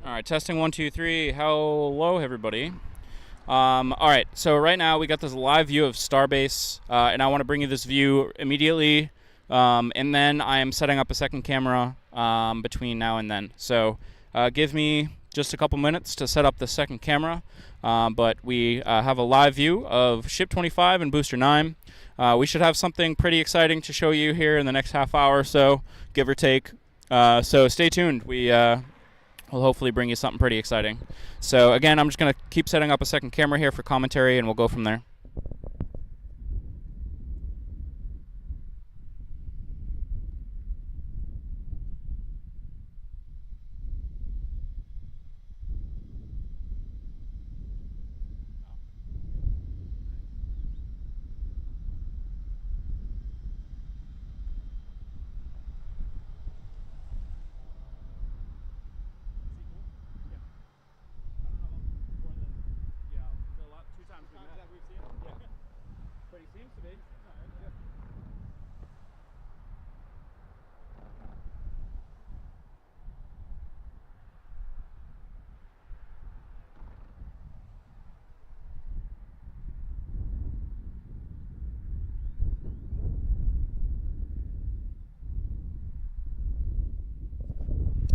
All right, testing 1, 2, 3. Hello, everybody. All right, so right now we got this live view of Starbase, and I want to bring you this view immediately, and then I am setting up a second camera between now and then. So give me just a couple minutes to set up the second camera, but we have a live view of Ship 25 and Booster 9. We should have something pretty exciting to show you here in the next half hour or so, give or take. So stay tuned. We'll hopefully bring you something pretty exciting. So again, I'm just going to keep setting up a second camera here for commentary, and we'll go from there.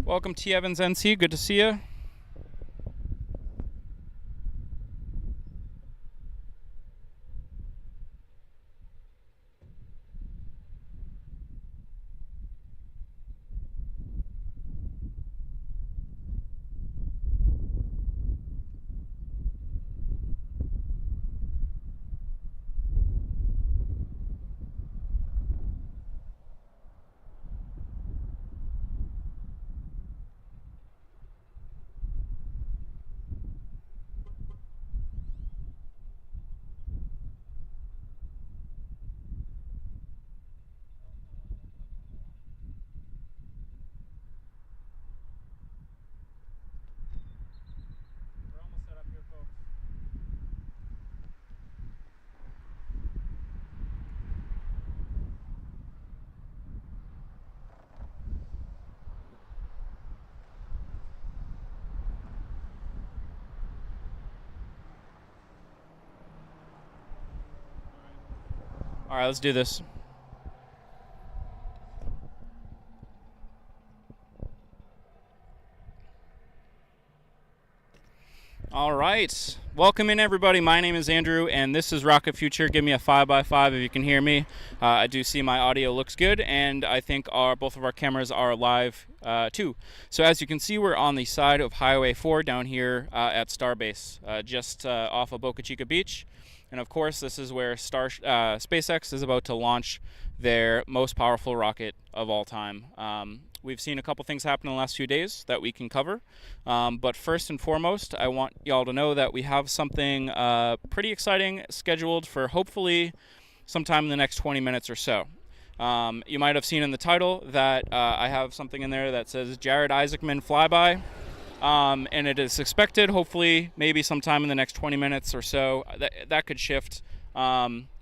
Welcome, T. Evans NC. Good to see you. All right, let's do this. All right, welcome in everybody. My name is Andrew, and this is Rocket Future. Give me a 5x5 if you can hear me. I do see my audio looks good, and I think both of our cameras are live too. So as you can see, we're on the side of Highway 4 down here at Starbase, just off of Boca Chica Beach. And of course, this is where SpaceX is about to launch their most powerful rocket of all time. We've seen a couple things happen in the last few days that we can cover. But first and foremost, I want y'all to know that we have something pretty exciting scheduled for hopefully sometime in the next 20 minutes or so. You might have seen in the title that I have something in there that says Jared Isaacman Flyby. And it is expected, hopefully, maybe sometime in the next 20 minutes or so. That could shift.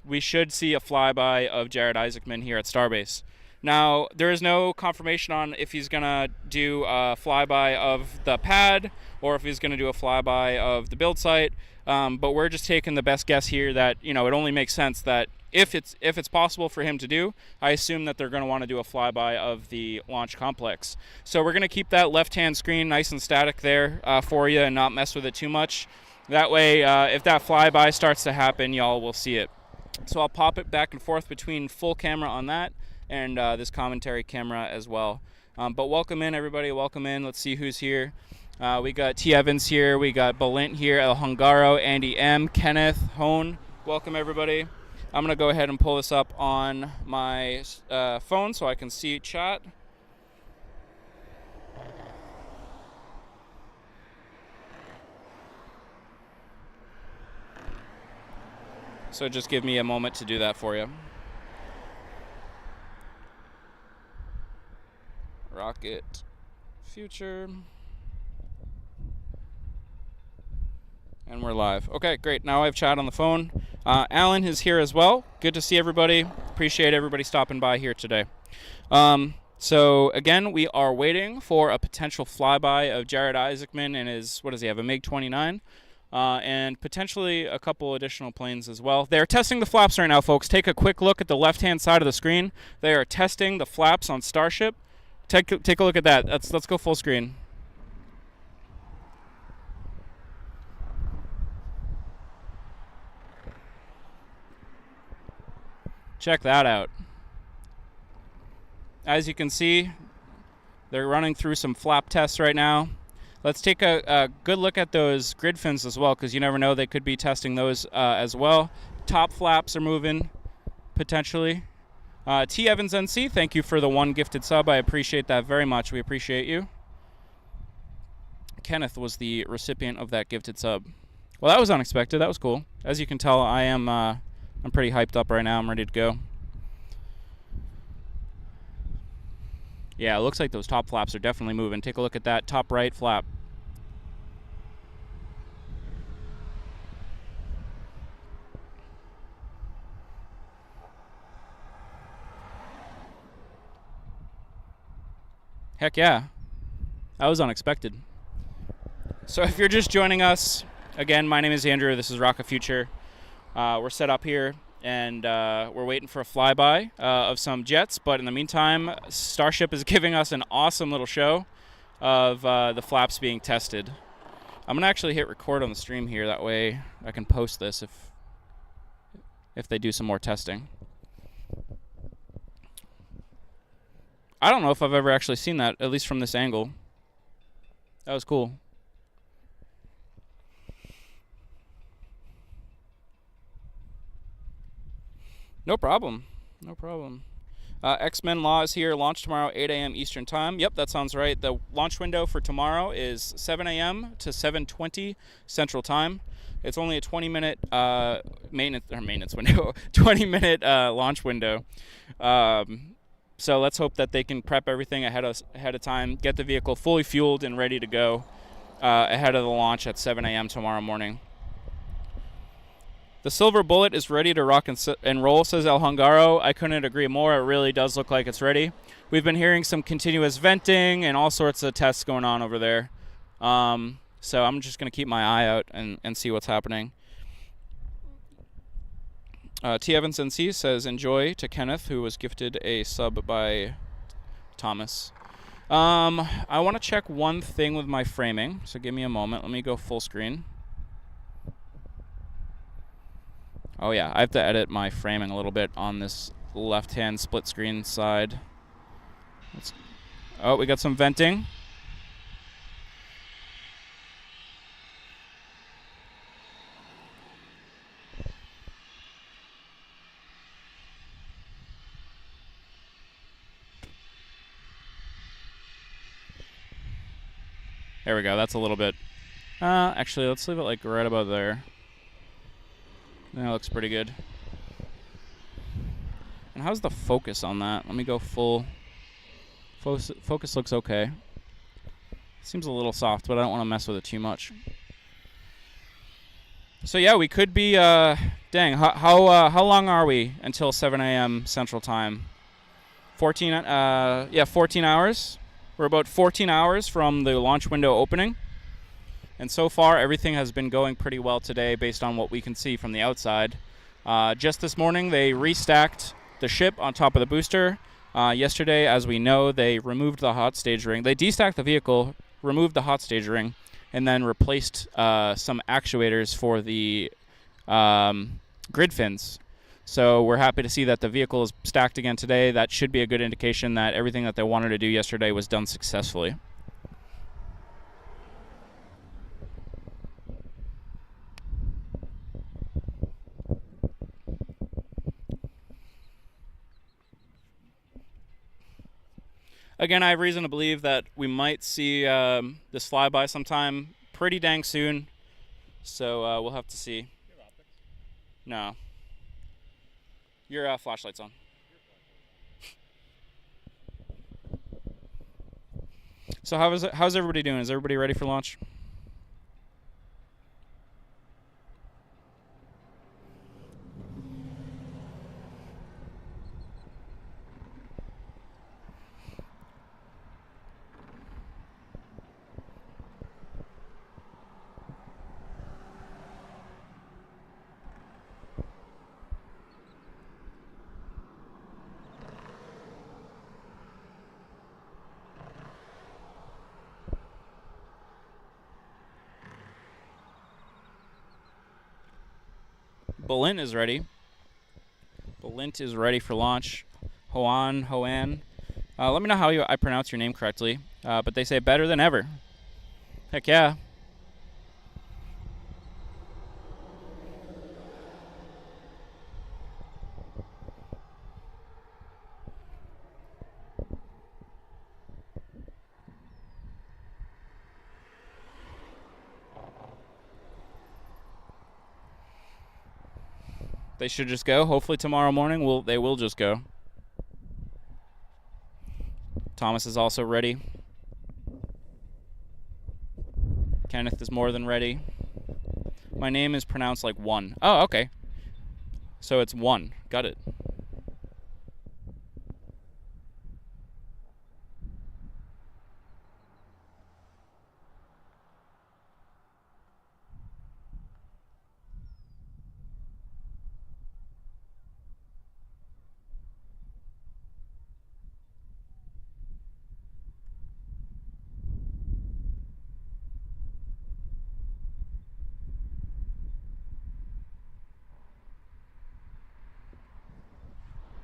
We should see a flyby of Jared Isaacman here at Starbase. Now, there is no confirmation on if he's going to do a flyby of the pad or if he's going to do a flyby of the build site. But we're just taking the best guess here that, it only makes sense that if it's possible for him to do, I assume that they're going to want to do a flyby of the launch complex. So we're going to keep that left-hand screen nice and static there for you and not mess with it too much. That way, if that flyby starts to happen, y'all will see it. So I'll pop it back and forth between full camera on that and this commentary camera as well. But welcome in, everybody. Welcome in. Let's see who's here. We got T. Evans here. We got Balint here, El Hungaro, Andy M., Kenneth, Hone. Welcome, everybody. I'm going to go ahead and pull this up on my phone so I can see chat. So just give me a moment to do that for you. Rocket Future. And we're live. Okay, great. Now I have chat on the phone. Alan is here as well. Good to see everybody. Appreciate everybody stopping by here today. So again, we are waiting for a potential flyby of Jared Isaacman and his, what does he have, a MiG-29, and potentially a couple additional planes as well. They're testing the flaps right now, folks. Take a quick look at the left-hand side of the screen. They are testing the flaps on Starship. Take a look at that. Let's go full screen. Check that out. As you can see, they're running through some flap tests right now. Let's take a good look at those grid fins as well, because you never know, they could be testing those as well. Top flaps are moving, potentially. T. Evans NC, thank you for the 1 gifted sub. I appreciate that very much. We appreciate you. Kenneth was the recipient of that gifted sub. Well, that was unexpected. That was cool. As you can tell, I'm pretty hyped up right now. I'm ready to go. Yeah, it looks like those top flaps are definitely moving. Take a look at that top right flap. Heck yeah. That was unexpected. So if you're just joining us, again, my name is Andrew. This is Rocket Future. We're set up here, and we're waiting for a flyby of some jets. But in the meantime, Starship is giving us an awesome little show of the flaps being tested. I'm going to actually hit record on the stream here. That way I can post this if they do some more testing. I don't know if I've ever actually seen that, at least from this angle. That was cool. No problem. No problem. X-Men Law is here. Launch tomorrow, 8 a.m. Eastern Time. Yep, that sounds right. The launch window for tomorrow is 7 a.m. to 7:20 Central Time. It's only a 20-minute maintenance window, 20-minute launch window. So let's hope that they can prep everything ahead of time, get the vehicle fully fueled and ready to go ahead of the launch at 7 a.m. tomorrow morning. The Silver Bullet is ready to rock and roll, says El Hungaro. I couldn't agree more. It really does look like it's ready. We've been hearing some continuous venting and all sorts of tests going on over there. So I'm just going to keep my eye out and see what's happening. T. Evans NC says, enjoy to Kenneth, who was gifted a sub by Thomas. I want to check one thing with my framing, so give me a moment. Let me go full screen. Oh yeah, I have to edit my framing a little bit on this left-hand split screen side. Oh, we got some venting. There we go, that's a little bit. Actually, let's leave it like right about there. That looks pretty good. And how's the focus on that? Let me go full. Focus looks okay. Seems a little soft, but I don't want to mess with it too much. So yeah, we could be. Dang, how long are we until 7 a.m. Central Time? 14. 14 hours. We're about 14 hours from the launch window opening. And so far, everything has been going pretty well today based on what we can see from the outside. Just this morning, they restacked the ship on top of the booster. Yesterday, as we know, they removed the hot stage ring. They destacked the vehicle, removed the hot stage ring, and then replaced some actuators for the grid fins. So we're happy to see that the vehicle is stacked again today. That should be a good indication that everything that they wanted to do yesterday was done successfully. Again, I have reason to believe that we might see this flyby sometime pretty dang soon. So we'll have to see. No. Your flashlight's on. So how's everybody doing? Is everybody ready for launch? Bolint is ready. Bolint is ready for launch. Hoan. Let me know how I pronounce your name correctly. But they say better than ever. Heck yeah. They should just go. Hopefully tomorrow morning they will just go. Thomas is also ready. Kenneth is more than ready. My name is pronounced like one. Oh, okay. So it's one. Got it.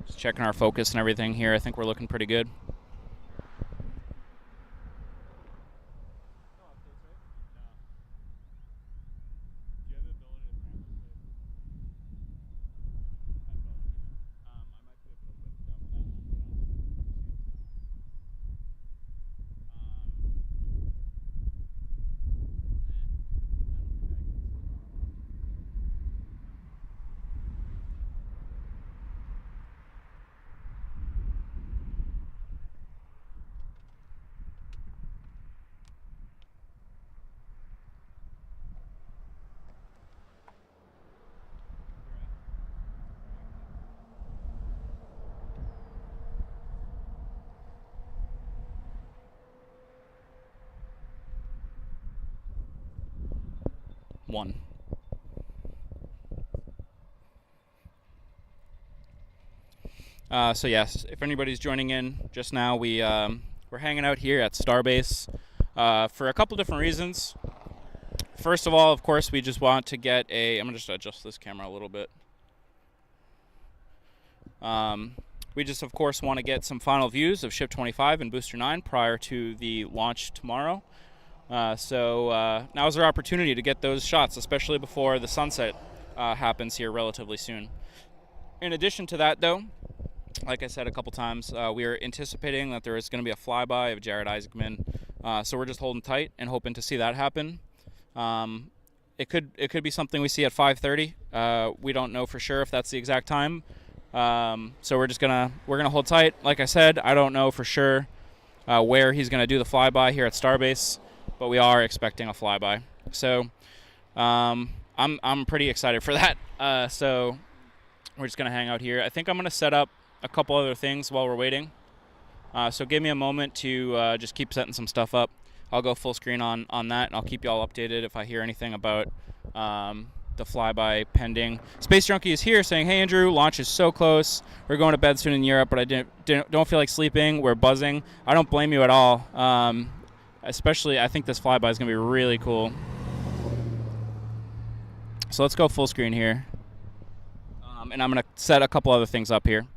Just checking our focus and everything here. I think we're looking pretty good. One. So yes, if anybody's joining in just now, we're hanging out here at Starbase for a couple different reasons. First of all, of course, we just want to get I'm gonna just adjust this camera a little bit. We just, of course, want to get some final views of Ship 25 and Booster 9 prior to the launch tomorrow. So now is our opportunity to get those shots, especially before the sunset happens here relatively soon. In addition to that, though, like I said a couple times, we are anticipating that there is going to be a flyby of Jared Isaacman. So we're just holding tight and hoping to see that happen. It could be something we see at 5:30. We don't know for sure if that's the exact time. So we're gonna hold tight. Like I said, I don't know for sure where he's gonna do the flyby here at Starbase, but we are expecting a flyby. So I'm pretty excited for that. So we're just gonna hang out here. I think I'm gonna set up a couple other things while we're waiting. So give me a moment to just keep setting some stuff up. I'll go full screen on that, and I'll keep you all updated if I hear anything about the flyby pending. Space Junkie is here saying, "Hey Andrew, launch is so close. We're going to bed soon in Europe, but I don't feel like sleeping. We're buzzing." I don't blame you at all. Especially, I think this flyby is going to be really cool. So let's go full screen here, and I'm going to set a couple other things up here.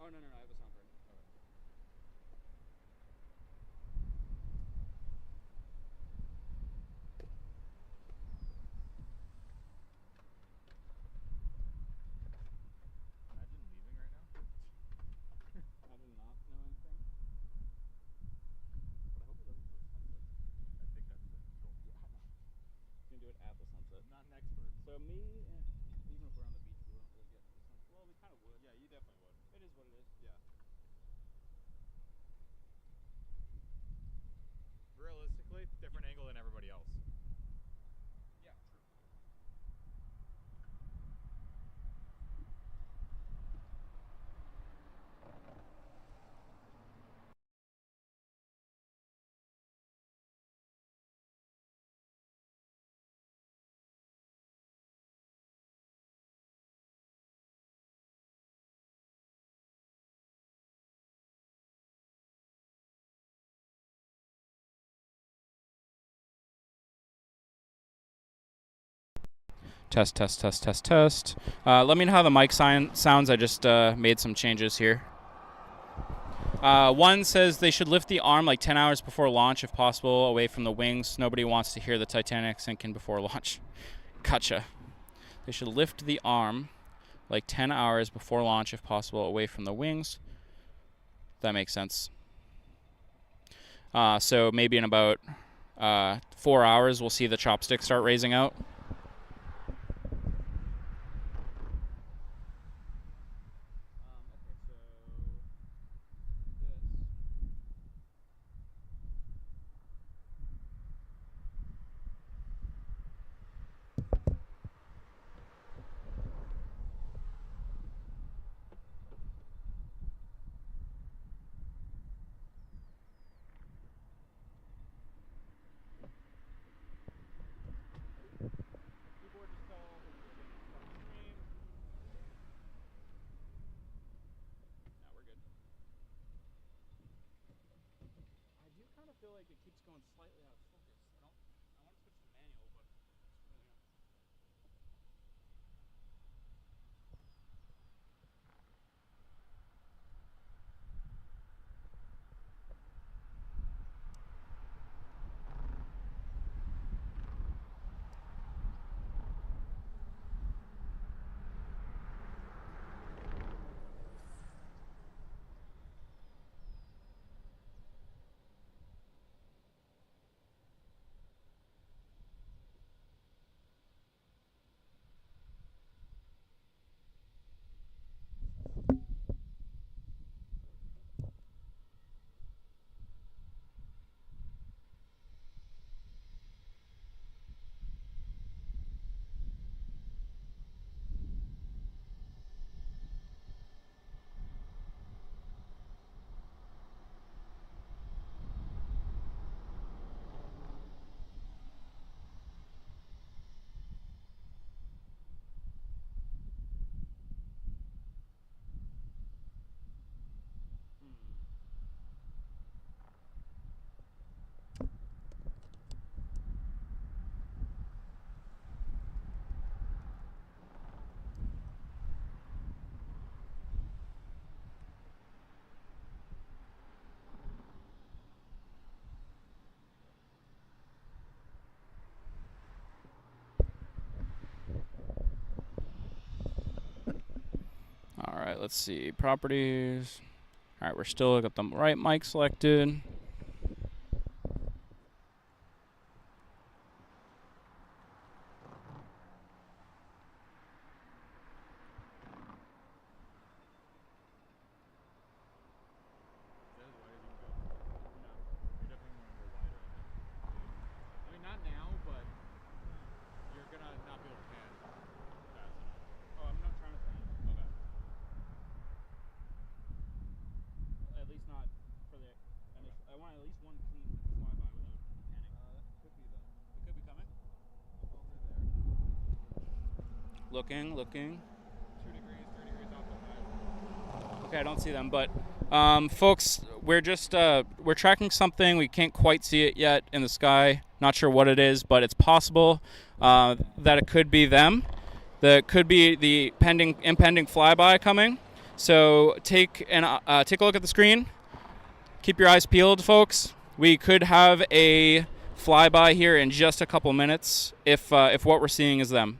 Oh, no, I have a sound card. Imagine leaving right now. I do not know anything. But I hope it doesn't go to sunset. I think that's the goal. Yeah. You can do it at the sunset. I'm not an expert. So me, even if we're on the beach, we wouldn't really get the sunset. Well, we kind of would. Yeah, you definitely would. It is what it is. Yeah. Realistically, different angle than everybody else. Yeah, true. Test, test, test, test, test. Let me know how the mic sounds. I just made some changes here. One says they should lift the arm like 10 hours before launch, if possible, away from the wings. Nobody wants to hear the Titanic sinking before launch. Gotcha. They should lift the arm like 10 hours before launch, if possible, away from the wings. That makes sense. So maybe in about 4 hours, we'll see the chopstick start raising out. I feel like it keeps going slightly out of focus. I want to switch to manual, but it's really not. All right, let's see. Properties. All right, we're still got the right mic selected. Looking. 2 degrees, 3 degrees off the high. Okay, I don't see them, but folks, we're just we're tracking something. We can't quite see it yet in the sky. Not sure what it is, but it's possible that it could be them. That could be the impending flyby coming. So take a look at the screen. Keep your eyes peeled, folks. We could have a flyby here in just a couple minutes if what we're seeing is them.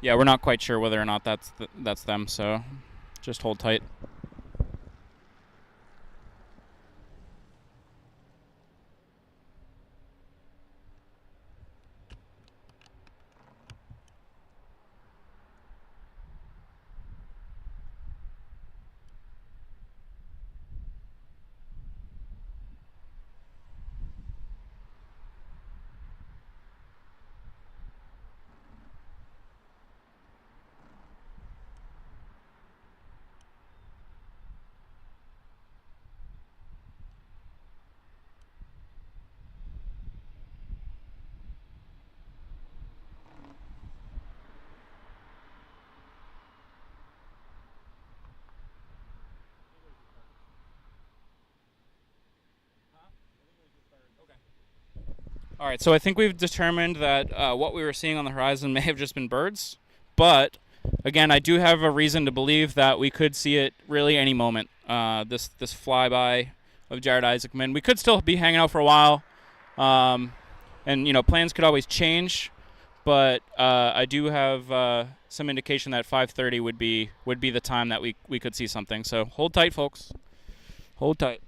Yeah, we're not quite sure whether or not that's them, so just hold tight. All right, so I think we've determined that what we were seeing on the horizon may have just been birds, but again, I do have a reason to believe that we could see it really any moment. This flyby of Jared Isaacman, we could still be hanging out for a while, and plans could always change, but I do have some indication that 5:30 would be the time that we could see something. So hold tight, folks. Hold tight.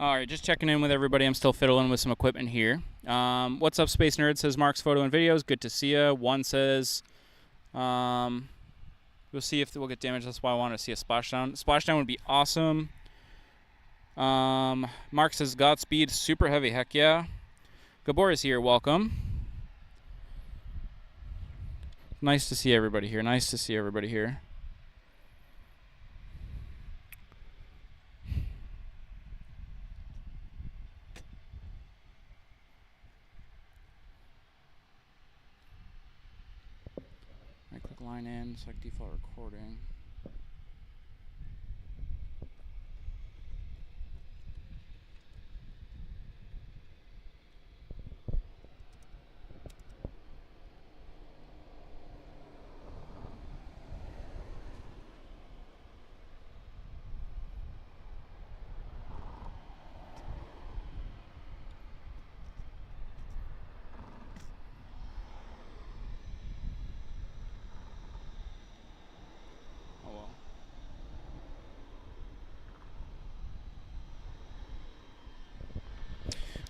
All right, just checking in with everybody. I'm still fiddling with some equipment here. What's up, Space Nerd? Says Mark's photo and videos. Good to see ya. One says, we'll see if we'll get damaged. That's why I wanted to see a splashdown. Splashdown would be awesome. Mark says Godspeed, super heavy. Heck yeah. Gabor is here. Welcome. Nice to see everybody here. Nice to see everybody here. I click line in, select default recording.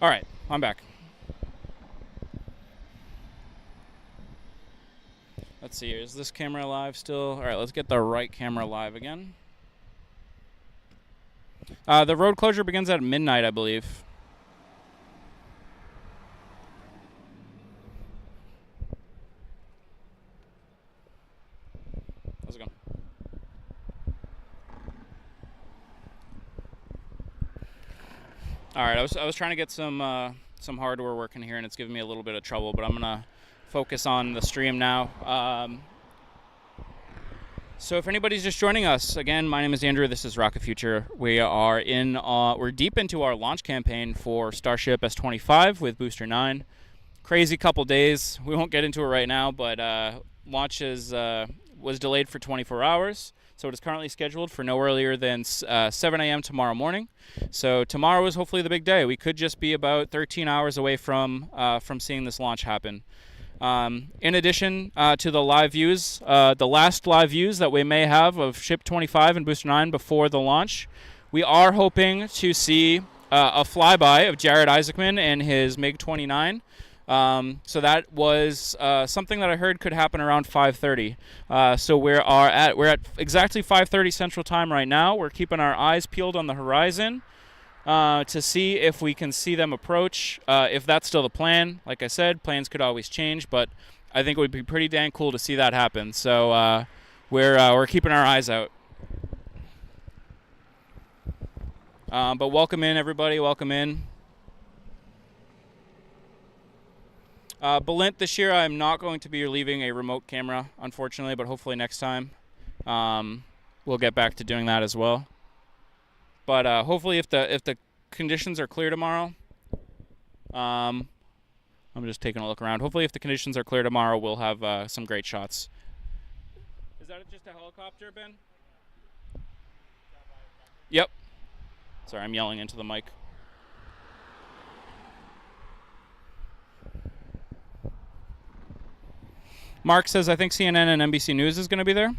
All right, I'm back. Let's see here. Is this camera live still? All right, let's get the right camera live again. The road closure begins at midnight, I believe. How's it going? All right, I was trying to get some hardware working here, and it's giving me a little bit of trouble, but I'm gonna focus on the stream now. So if anybody's just joining us, again, my name is Andrew. This is Rocket Future. We are we're deep into our launch campaign for Starship S25 with Booster 9. Crazy couple days. We won't get into it right now, but launch was delayed for 24 hours. So it is currently scheduled for no earlier than 7 a.m. tomorrow morning. So tomorrow is hopefully the big day. We could just be about 13 hours away from seeing this launch happen. In addition to the live views, the last live views that we may have of Ship 25 and Booster 9 before the launch, we are hoping to see a flyby of Jared Isaacman and his MiG-29. So that was something that I heard could happen around 5:30. So we're at exactly 5:30 Central Time right now. We're keeping our eyes peeled on the horizon to see if we can see them approach. If that's still the plan, like I said, plans could always change, but I think it would be pretty dang cool to see that happen. So we're keeping our eyes out. But welcome in, everybody. Welcome in. Balint, this year I'm not going to be leaving a remote camera, unfortunately, but hopefully next time we'll get back to doing that as well. But hopefully if the conditions are clear tomorrow, I'm just taking a look around. Hopefully if the conditions are clear tomorrow, we'll have some great shots. Is that just a helicopter, Ben? Yep. Sorry, I'm yelling into the mic. Mark says, I think CNN and NBC News is going to be there.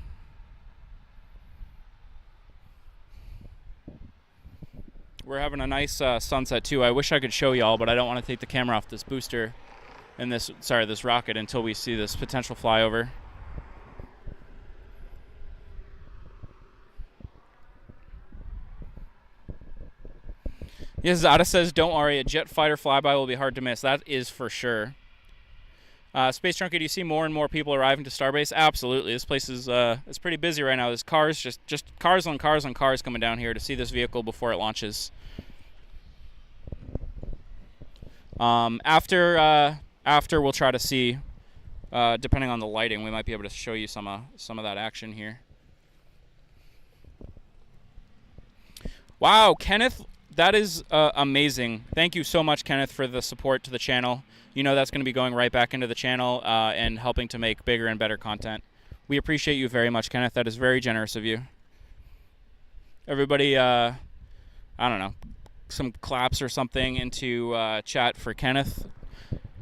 We're having a nice sunset, too. I wish I could show y'all, but I don't want to take the camera off this booster and this rocket until we see this potential flyover. Yes, Zada says, don't worry, a jet fighter flyby will be hard to miss. That is for sure. Space Junkie, do you see more and more people arriving to Starbase? Absolutely. This place is it's pretty busy right now. There's cars, just cars on cars on cars coming down here to see this vehicle before it launches. After we'll try to see, depending on the lighting, we might be able to show you some of that action here. Wow, Kenneth, that is amazing. Thank you so much, Kenneth, for the support to the channel. You know that's going to be going right back into the channel and helping to make bigger and better content. We appreciate you very much, Kenneth. That is very generous of you. Everybody, I don't know, some claps or something into chat for Kenneth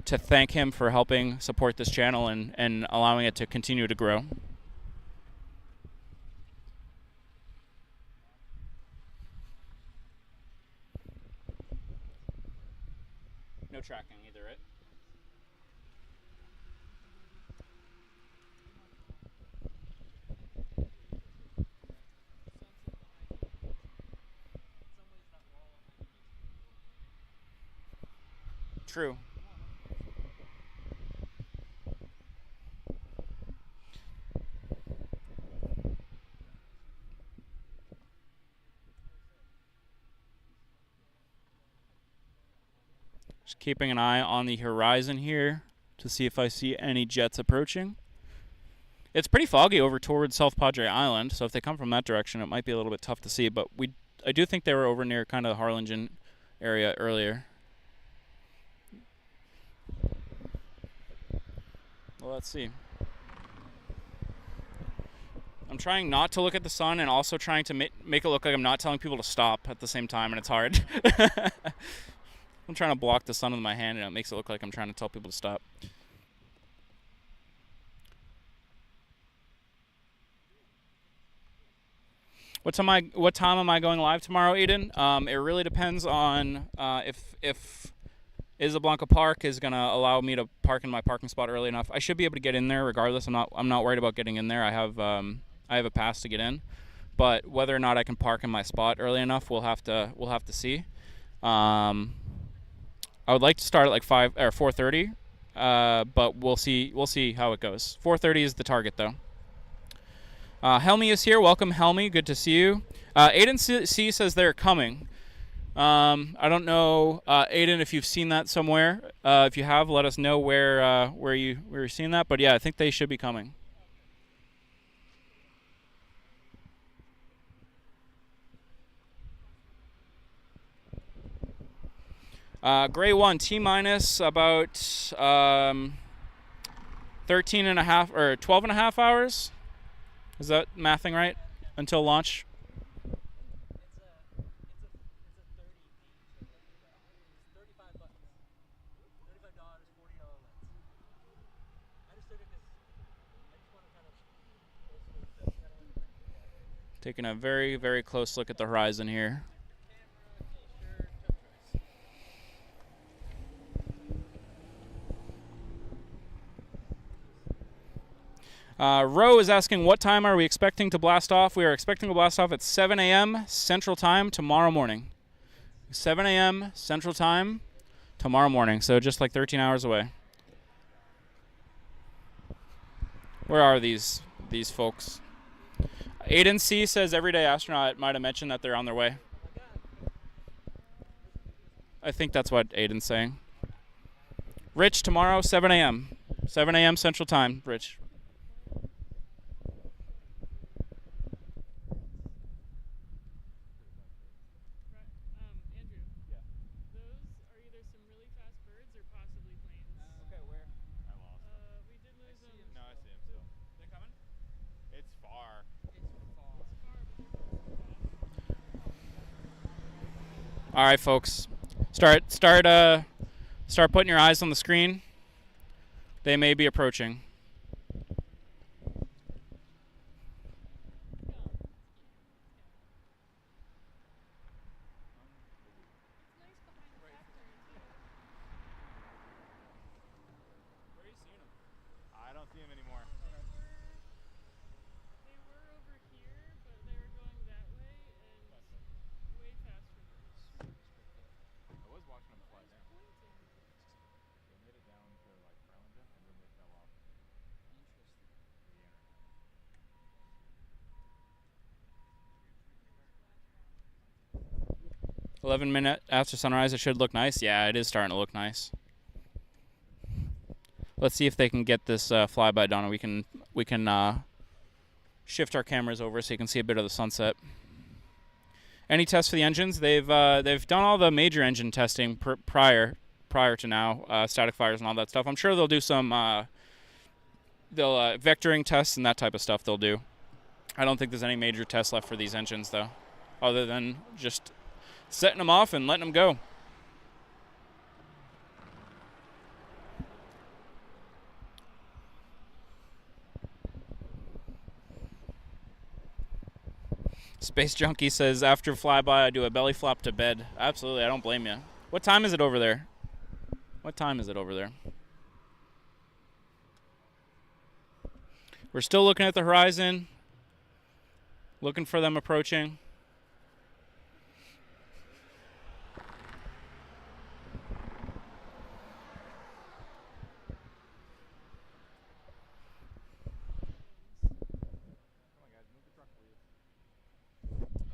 to thank him for helping support this channel and allowing it to continue to grow. No tracking either, right? True. Just keeping an eye on the horizon here to see if I see any jets approaching. It's pretty foggy over towards South Padre Island, so if they come from that direction, it might be a little bit tough to see. But I do think they were over near kind of the Harlingen area earlier. Well, let's see. I'm trying not to look at the sun and also trying to make it look like I'm not telling people to stop at the same time, and it's hard. I'm trying to block the sun with my hand, and it makes it look like I'm trying to tell people to stop. What time am I going live tomorrow, Aiden? It really depends on if Isablanca Park is gonna allow me to park in my parking spot early enough. I should be able to get in there regardless. I'm not worried about getting in there. I have a pass to get in, but whether or not I can park in my spot early enough, we'll have to see. I would like to start at like 5 or 4:30, but we'll see how it goes. 4:30 is the target though. Helmy is here. Welcome, Helmy. Good to see you. Aiden C says they're coming. I don't know, Aiden, if you've seen that somewhere. If you have, let us know where you're seeing that. But yeah, I think they should be coming. Gray 1, T minus about 13 and a half or 12 and a half hours. Is that mathing right? Until launch? Taking a very, very close look at the horizon here. Ro is asking, what time are we expecting to blast off? We are expecting to blast off at 7 a.m. Central Time tomorrow morning. 7 a.m. Central Time tomorrow morning, so just like 13 hours away. Where are these folks? Aiden C says Everyday Astronaut might have mentioned that they're on their way. I think that's what Aiden's saying. Rich, tomorrow, 7 a.m. 7 a.m. Central Time, Rich. All right, folks. Start putting your eyes on the screen. They may be approaching. I don't see him anymore. They were over here, but they were going that way and way faster. I was watching them fly down. They made it down to like Harlingen and then they fell off. Interesting. The internet. 11 minutes after sunrise, it should look nice. Yeah, it is starting to look nice. Let's see if they can get this flyby done. We can shift our cameras over so you can see a bit of the sunset. Any tests for the engines? They've done all the major engine testing prior to now, static fires and all that stuff. I'm sure they'll do some vectoring tests and that type of stuff they'll do. I don't think there's any major tests left for these engines though, other than just setting them off and letting them go. Space Junkie says, after flyby, I do a belly flop to bed. Absolutely, I don't blame you. What time is it over there? What time is it over there? We're still looking at the horizon, looking for them approaching.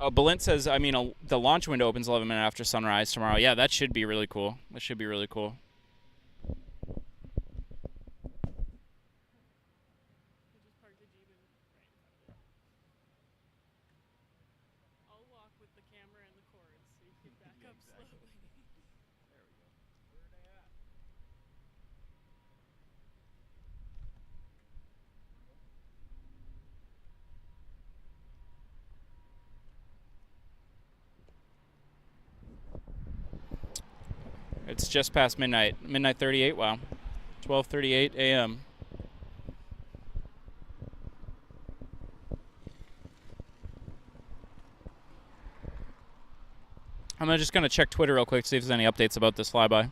Oh, Balint says, I mean, the launch window opens 11 minutes after sunrise tomorrow. Yeah, that should be really cool. That should be really cool. We just parked the Jeep right in front of it. I'll walk with the camera and the cords so you can back up slowly. There we go. Where are they at? It's just past midnight. Midnight 38, wow. 12:38 a.m. I'm just going to check Twitter real quick, see if there's any updates about this flyby.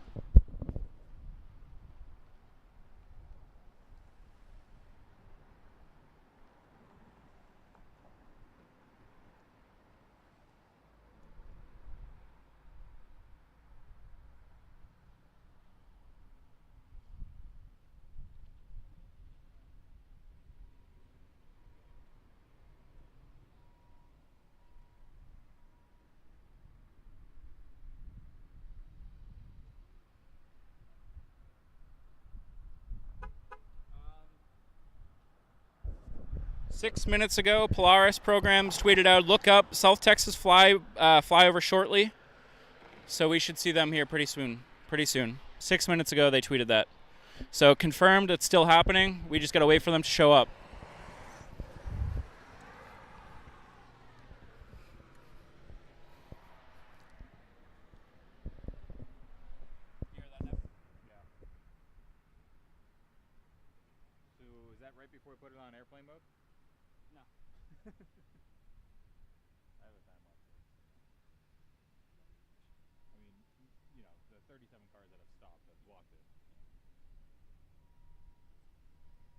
Six minutes ago, Polaris Programs tweeted out, look up, South Texas flyover shortly. So we should see them here pretty soon. 6 minutes ago, they tweeted that. So confirmed, it's still happening. We just got to wait for them to show up. You hear that now? Yeah. So is that right before we put it on airplane mode? No. I have a time lapse. I mean, you know, the 37 cars that have stopped have blocked it.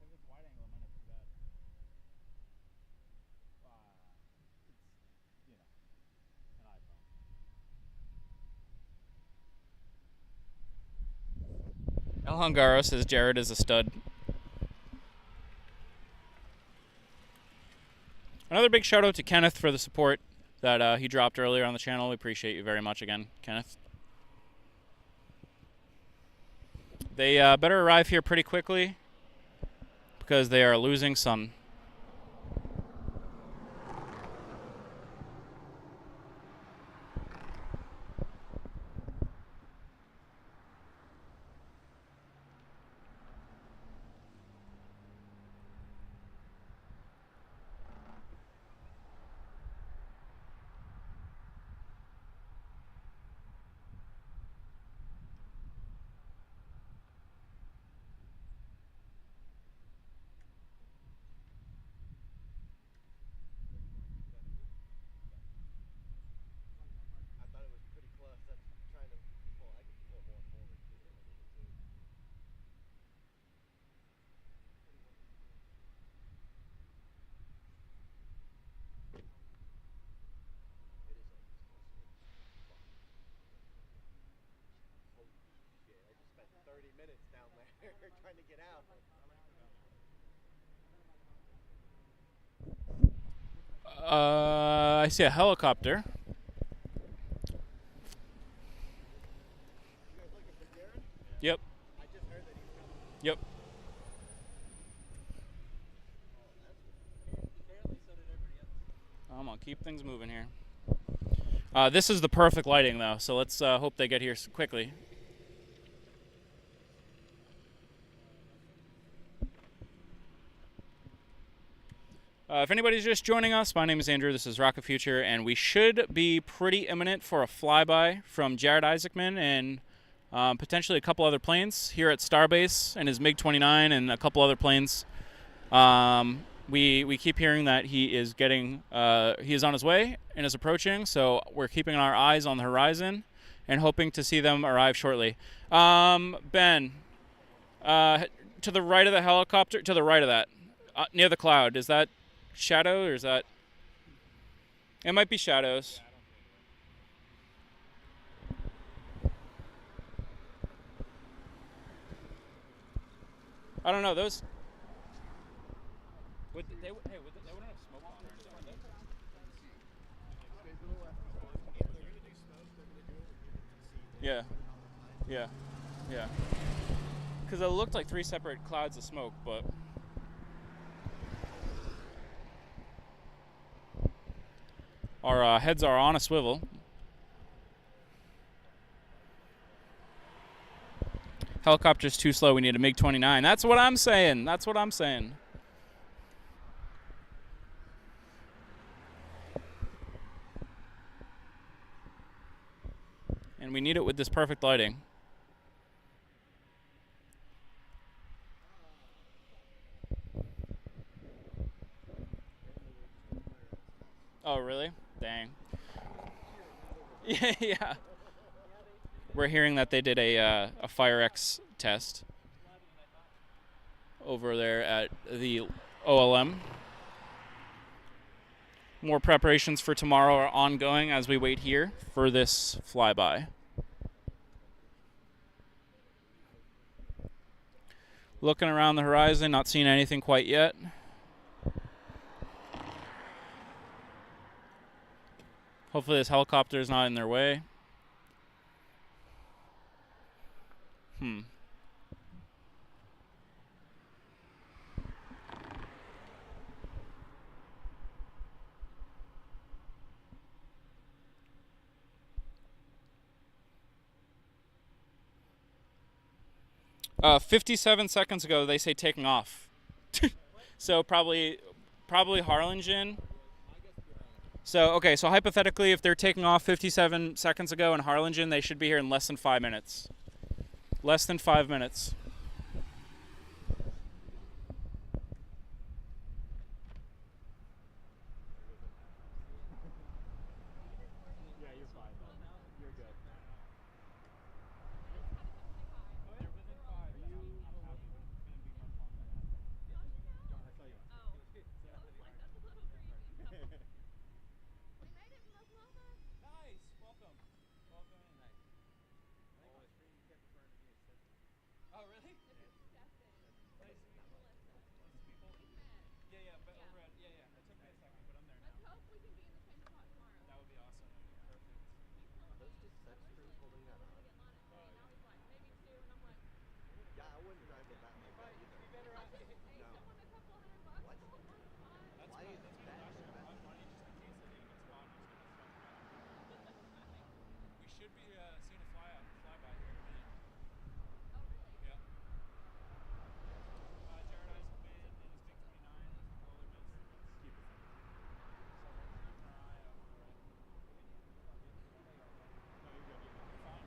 If it's wide angle, it might not be bad. It's, you know, an iPhone. El Hungaro says Jared is a stud. Another big shout out to Kenneth for the support that he dropped earlier on the channel. We appreciate you very much again, Kenneth. They better arrive here pretty quickly because they are losing sun. Trying to get out. I see a helicopter. You guys looking for Jared? Yep. I just heard that he's coming. Yep. Apparently so did everybody else. I'm gonna keep things moving here. This is the perfect lighting, though, so let's hope they get here quickly. If anybody's just joining us, my name is Andrew, this is Rocket Future, and we should be pretty imminent for a flyby from Jared Isaacman and potentially a couple other planes here at Starbase and his MiG-29 and a couple other planes. We keep hearing that he is getting, he is on his way and is approaching, so we're keeping our eyes on the horizon and hoping to see them arrive shortly. Ben, to the right of the helicopter, to the right of that, near the cloud, is that shadow or is that? It might be shadows. I don't know those. Would they wouldn't have smoke on or anything, would they? Yeah, yeah, yeah. Because it looked like 3 separate clouds of smoke, but. Our heads are on a swivel. Helicopter's too slow. We need a MiG-29. That's what I'm saying. That's what I'm saying. And we need it with this perfect lighting. Oh, really? Dang. Yeah, yeah. We're hearing that they did a FireX test over there at the OLM. More preparations for tomorrow are ongoing as we wait here for this flyby. Looking around the horizon, not seeing anything quite yet. Hopefully this helicopter is not in their way. 57 seconds ago, they say taking off. So probably Harlingen. So, okay, so hypothetically, if they're taking off 57 seconds ago in Harlingen, they should be here in less than 5 minutes. Less than 5 minutes. Yeah, you're fine. You're good. Yeah, I wouldn't drive it that like that either. No. What? Why is that? We should be seeing a flyby here in a minute. Yeah. Jared Isaacman and his MiG-29 and all their men servants. Keep it. So we're keeping our eye out for it. No, you're good. You're fine.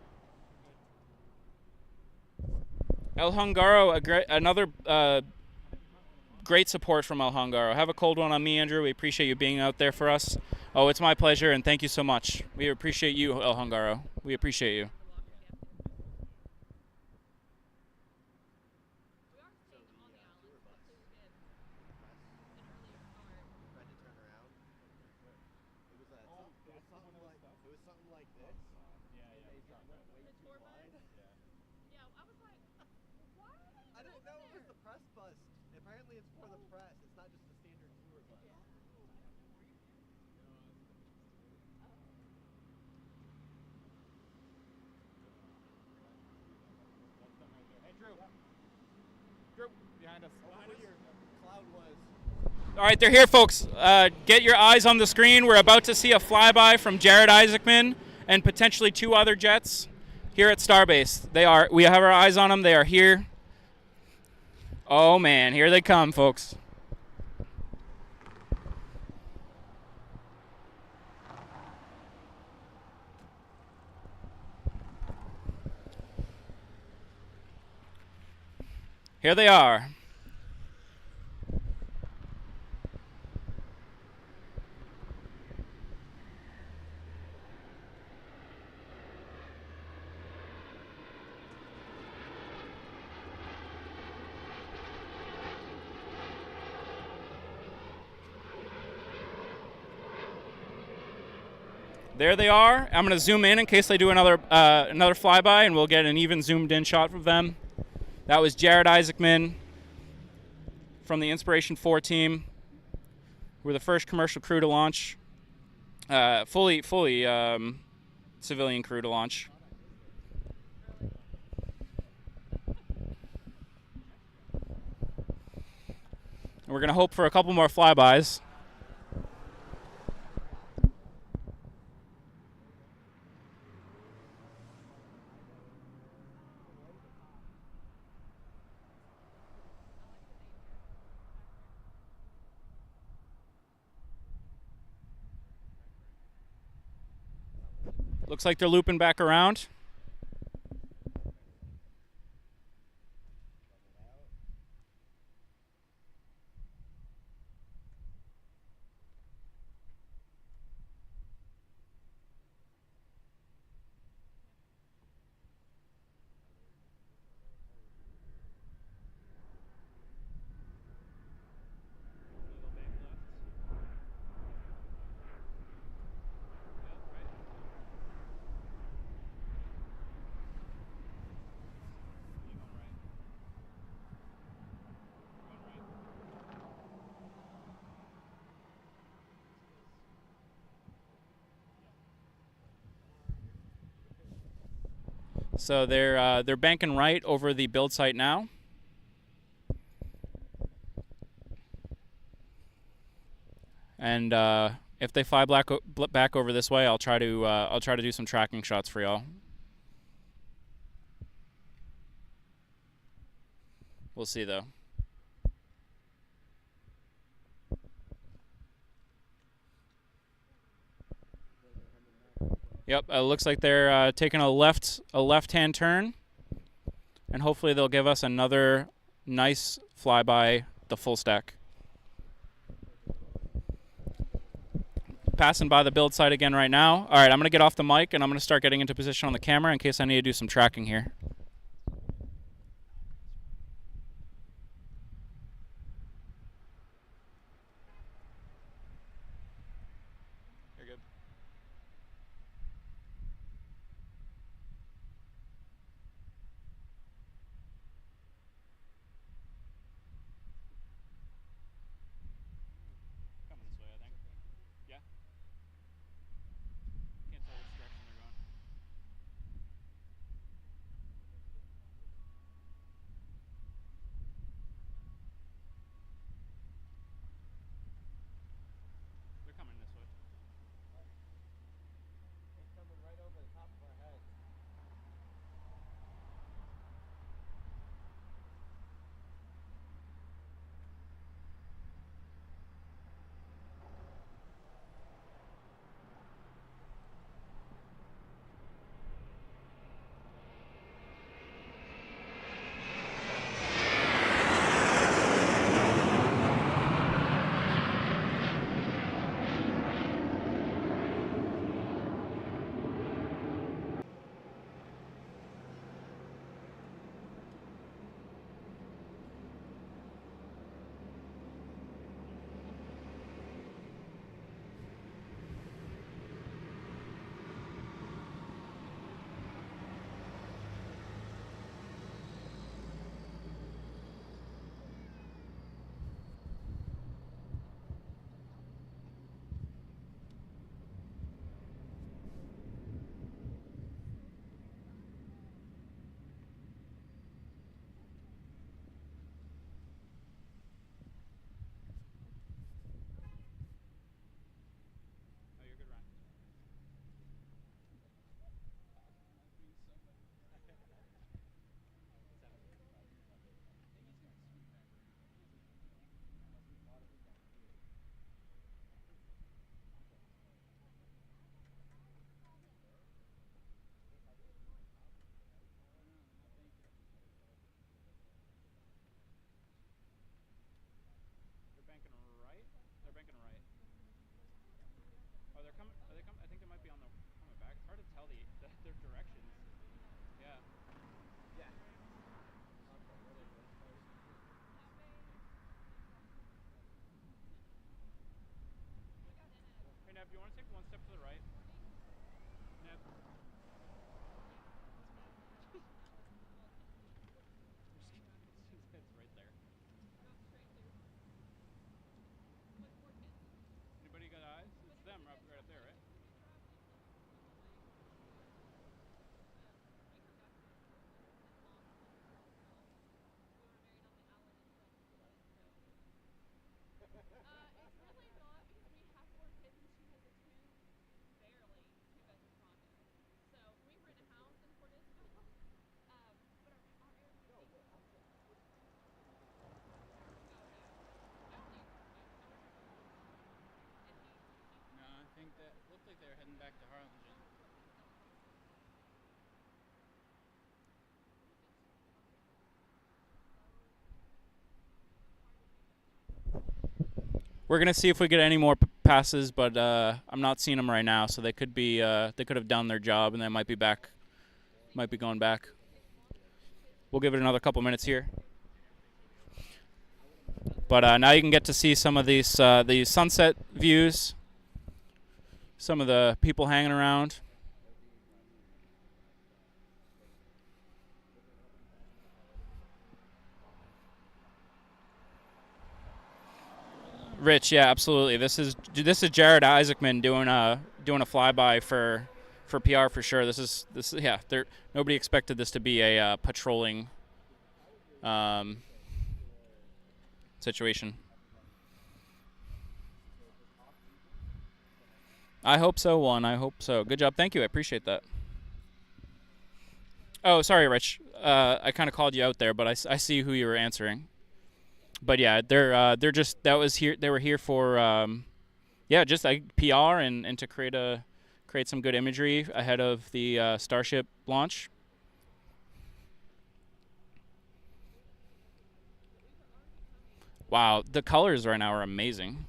You're good. El Hungaro, another great support from El Hungaro. Have a cold one on me, Andrew. We appreciate you being out there for us. Oh, it's my pleasure, and thank you so much. We appreciate you, El Hungaro. We appreciate you. Tried to turn around. It was something like this. Yeah, And they just went way too wide. I didn't know it was the press bus. Apparently it's for the press. It's not just the standard tour bus. Hey, Drew. Drew, behind us. Behind us. Your cloud was. All right, they're here, folks. Get your eyes on the screen. We're about to see a flyby from Jared Isaacman and potentially 2 other jets here at Starbase. We have our eyes on them. They are here. Oh, man, here they come, folks. Here they are. There they are. I'm going to zoom in case they do another flyby, and we'll get an even zoomed-in shot of them. That was Jared Isaacman from the Inspiration 4 team. We're the first commercial crew to launch, fully civilian crew to launch. And we're going to hope for a couple more flybys. Looks like they're looping back around. So they're banking right over the build site now. And if they fly back over this way, I'll try to do some tracking shots for y'all. We'll see though. Yep, looks like they're taking a left-hand turn, and hopefully they'll give us another nice flyby the full stack. Passing by the build site again right now. All right, I'm going to get off the mic, and I'm going to start getting into position on the camera in case I need to do some tracking here. You're good. Coming this way, I think. Yeah. Can't tell which direction they're going. They're coming this way. It's coming right over the top of our heads. Oh, you're good, Ryan. They're banking right. They're banking right. Oh, they're coming. Are they coming? I think they might be on the coming back. It's hard to tell their directions. Yeah. Yeah. Hey, Nev, do you want to take one step to the right? We're gonna see if we get any more passes, but I'm not seeing them right now. So they could be they could have done their job and they might be back, might be going back. We'll give it another couple minutes here. But now you can get to see some of these sunset views, some of the people hanging around. Rich, yeah, absolutely. This is Jared Isaacman doing a flyby for PR for sure. This yeah. Nobody expected this to be a patrolling situation. I hope so, Juan. I hope so. Good job. Thank you. I appreciate that. Oh, sorry, Rich. I kind of called you out there, but I see who you were answering. But yeah, they're just that was here. They were here for yeah, just like PR and to create some good imagery ahead of the Starship launch. Wow, the colors right now are amazing.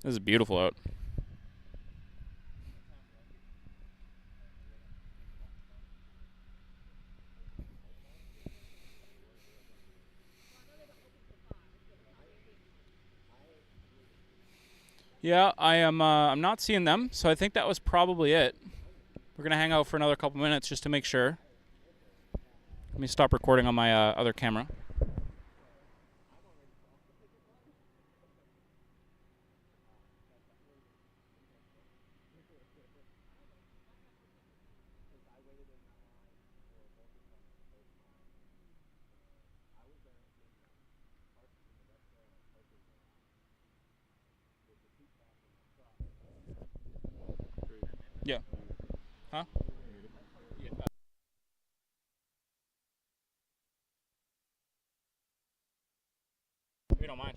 This is beautiful out. Yeah, I am. I'm not seeing them, so I think that was probably it. We're gonna hang out for another couple minutes just to make sure. Let me stop recording on my other camera. Yeah. Huh? Yeah. We don't mind.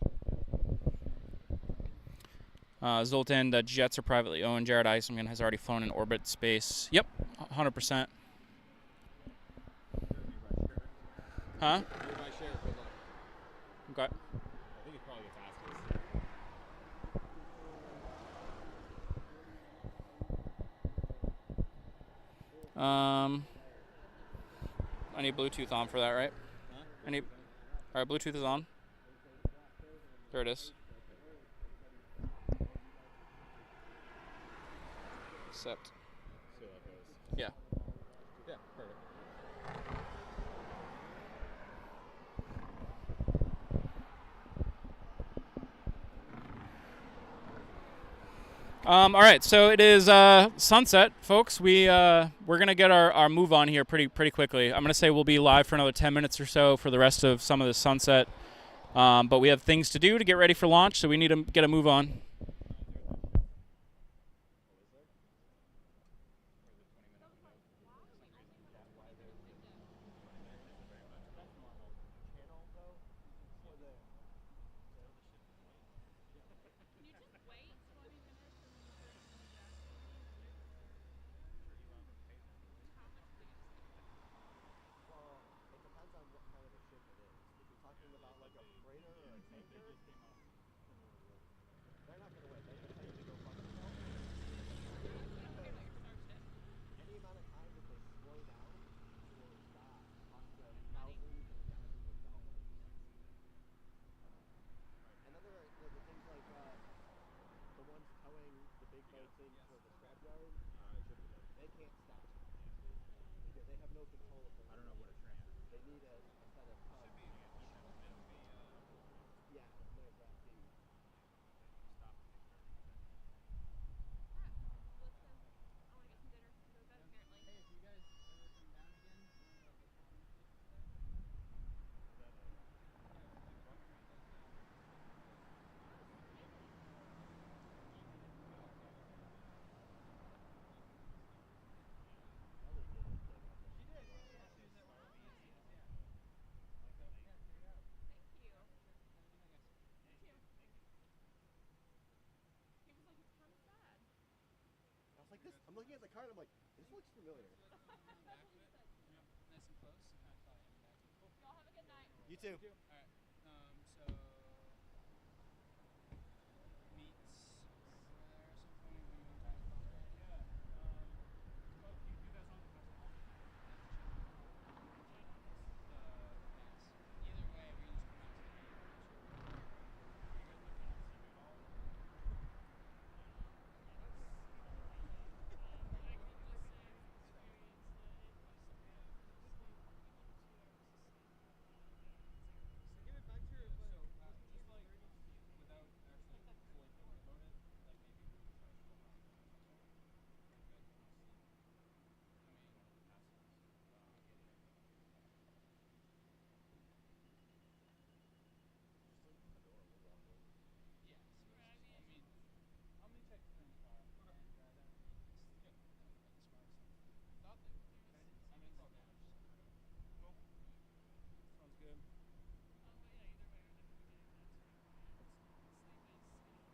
Zoltan, the jets are privately owned. Jared Isaacman has already flown in orbit space. Yep, 100%. Huh? Nearby share, good luck. Okay. I think it probably gets asked. I need Bluetooth on for that, right? Huh? I need. All right, Bluetooth is on. There it is. Accept. See how that goes. Yeah. Yeah, perfect. All right, so it is sunset, folks. We're gonna get our move on here pretty quickly. I'm gonna say we'll be live for another 10 minutes or so for the rest of some of the sunset. But we have things to do to get ready for launch, so we need to get a move on. I'm looking at the card. I'm like, this looks familiar. Nice and close. Y'all have a good night. You too. All right. So meets over there or something. When you want to talk about it? Yeah. Well, you guys on the festival? Either way, we can just come out to the gate. You guys been down to see me at all? I can just say from experience that it used to be like 2 hours to see. So give it back to her, but Just like without actually fully thinking about it, like maybe we would try to go around. You guys want to see? I mean, past us. Yeah. So I mean, I'll meet you at the car, and then we can just yeah, the smartest thing. I thought they would. I mean, it's all damaged. Cool. Sounds good. But yeah, either way, we're definitely getting that stream. And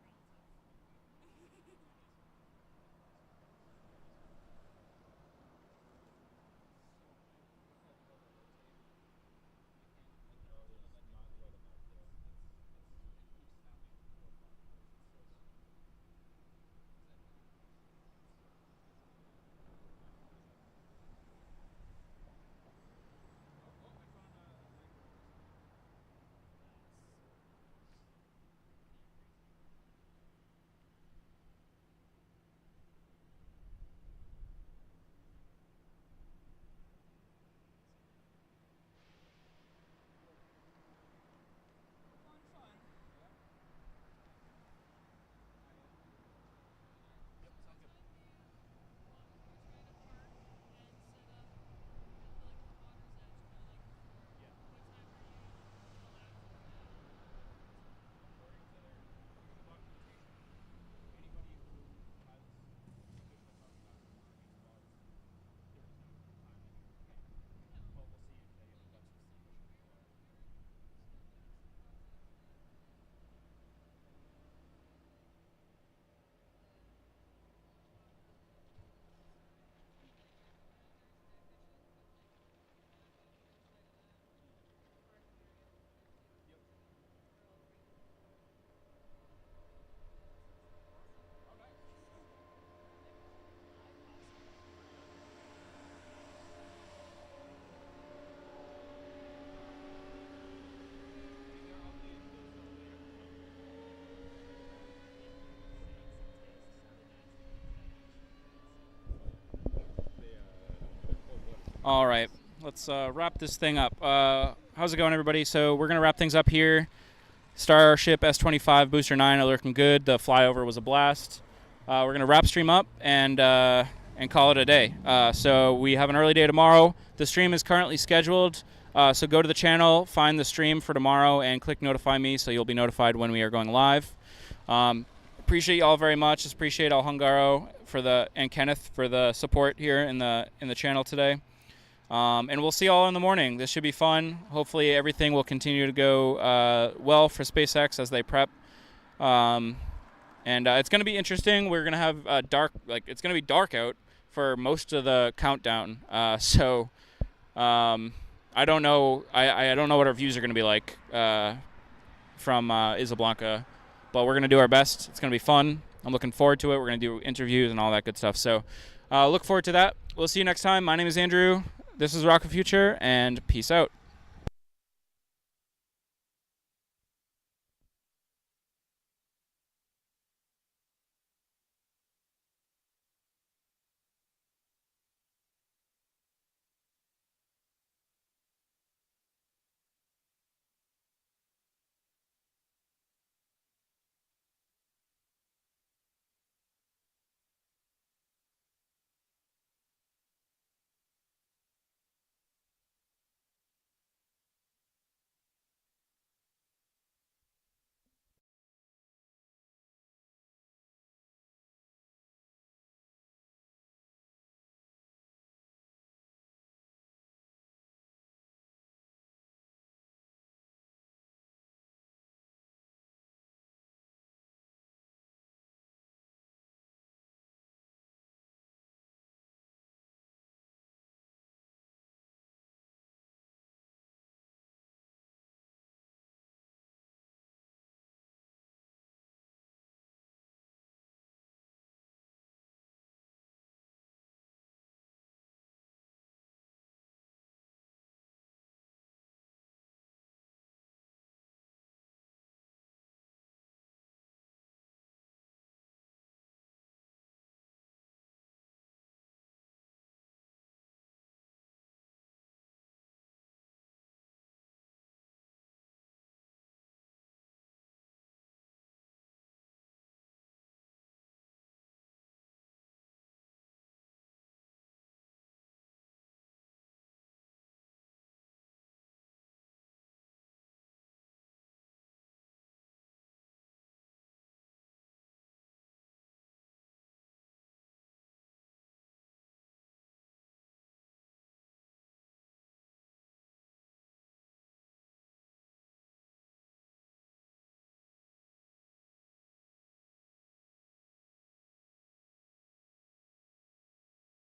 sleep is, relative. All right, let's wrap this thing up. How's it going, everybody? So we're gonna wrap things up here. Starship S25 Booster 9 are looking good. The flyover was a blast. We're gonna wrap stream up and call it a day. So we have an early day tomorrow. The stream is currently scheduled. So go to the channel, find the stream for tomorrow, and click notify me so you'll be notified when we are going live. Appreciate you all very much. Just appreciate Al Hungaro and Kenneth for the support here in the channel today. And we'll see you all in the morning. This should be fun. Hopefully everything will continue to go well for SpaceX as they prep. And it's going to be interesting. We're going to have it's going to be dark out for most of the countdown. So I don't know. I don't know what our views are going to be like from Isla Blanca, but we're going to do our best. It's going to be fun. I'm looking forward to it. We're going to do interviews and all that good stuff. So look forward to that. We'll see you next time. My name is Andrew. This is Rocket Future, and peace out.